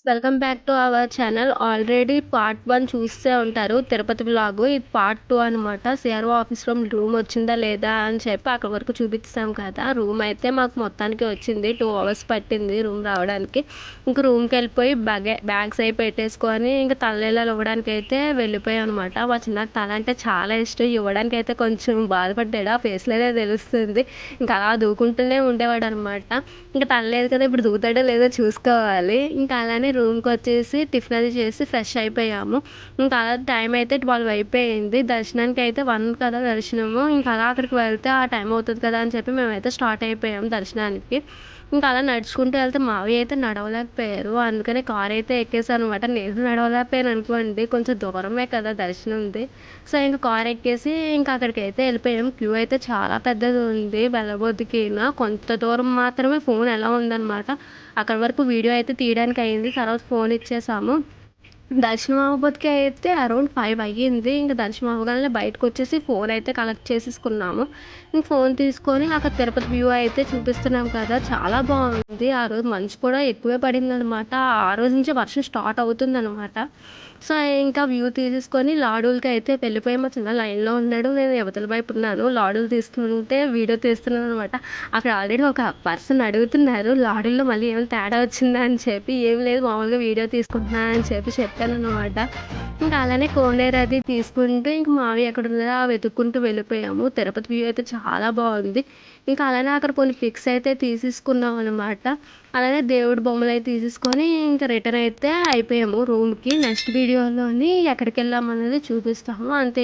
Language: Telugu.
Welcome back to our channel. Already part 1 చూసే ఉంటారు తిరుపతి వ్లాగు. ఇది పార్ట్ 2 అనమాట. సిఆర్ఓ ఆఫీస్‌లో రూమ్ వచ్చిందా లేదా అని చెప్పి అక్కడి వరకు చూపించాం కదా! రూమ్ అయితే మాకు మొత్తానికి వచ్చింది. 2 అవర్స్ పట్టింది రూమ్ రావడానికి. ఇంక రూమ్‌కెళ్ళిపోయి బ్యాగ్స్ అయి పెట్టేసుకొని ఇంక తలనీలాలు ఇవ్వడానికైతే వెళ్ళిపోయాం అనమాట. మా చిన్నకి తల అంటే చాలా ఇష్టం. ఇవ్వడానికైతే కొంచెం బాధపడ్డాడు. ఆ ఫేస్‌లోనే తెలుస్తుంది. ఇంకా అలా దూకుంటూనే ఉండేవాడనమాట. ఇంక తల లేదు కదా! ఇప్పుడు దూకుతాడో లేదో చూసుకోవాలి. ఇంకా అలానే రూమ్‌కొచ్చేసి టిఫిన్ అది చేసి ఫ్రెష్ అయిపోయాము. ఇంకా అలా టైం అయితే 12 అయిపోయింది. దర్శనానికి అయితే 1 కదా దర్శనము. ఇంకా అలా అక్కడికి వెళ్తే ఆ టైం అవుతది కదా అని చెప్పి మేమైతే స్టార్ట్ అయిపోయాము దర్శనానికి. ఇంకా అలా నడుచుకుంటూ వెళ్తే మావయ్య అయితే నడవలేకపోయారు. అందుకనే కార్ అయితే ఎక్కేసాననమాట. నేను నడవలేకపోయాను అనుకోండి. కొంచెం దూరమే కదా దర్శనంది. సో, ఇంక కార్ ఎక్కేసి ఇంకా అక్కడికైతే వెళ్ళిపోయాం. క్యూ అయితే చాలా పెద్దది ఉంది వెళ్ళబోతికిన. కొంత దూరం మాత్రమే ఫోన్ అలౌ ఉందనమాట. అక్కడి వరకు వీడియో అయితే తీయడానికి అయింది. తర్వాత ఫోన్ ఇచ్చేసాము. దర్శనం అవ్వబోతికి అయితే అరౌండ్ 5 అయ్యింది. ఇంక దర్శనం అవ్వగానే బయటకొచ్చేసి ఫోన్ అయితే కలెక్ట్ చేసేసుకున్నాము. ఇంక ఫోన్ తీసుకొని అక్కడ తిరుపతి వ్యూ అయితే చూపిస్తున్నాం కదా! చాలా బాగుంది. ఆ రోజు మంచు కూడా ఎక్కువే పడిందనమాట. ఆ రోజు నుంచి వర్షం స్టార్ట్ అవుతుందనమాట. సో, ఇంకా వ్యూ తీసేసుకొని లాడులకి అయితే వెళ్ళిపోయాం. మా చిన్న లైన్‌లో ఉన్నాడు. నేను ఇవతల వైపు ఉన్నాను. లాడులు తీసుకుంటే వీడియో తీస్తున్నాననమాట. అక్కడ ఆల్రెడీ ఒక పర్సన్ అడుగుతున్నారు. లాడుల్లో మళ్ళీ ఏమైనా తేడా వచ్చిందా అని చెప్పి. ఏం లేదు మామూలుగా వీడియో తీసుకుంటున్నా అని చెప్పి చెప్పాననమాట. ఇంకా అలానే కోనేరు అది తీసుకుంటూ ఇంక మావయ్య ఎక్కడున్నారో వెతుక్కుంటూ వెళ్ళిపోయాము. తిరుపతి వ్యూ అయితే చాలా బాగుంది. ఇంకా అలానే అక్కడ కొన్ని పిక్స్ అయితే తీసేసుకున్నాం అనమాట. అలానే దేవుడి బొమ్మలయి తీసేసుకొని ఇంకా రిటర్న్ అయితే అయిపోయాము రూమ్‌కి. నెక్స్ట్ వీడియోలోని ఎక్కడికెళ్ళామనేది చూపిస్తాము. అంతే.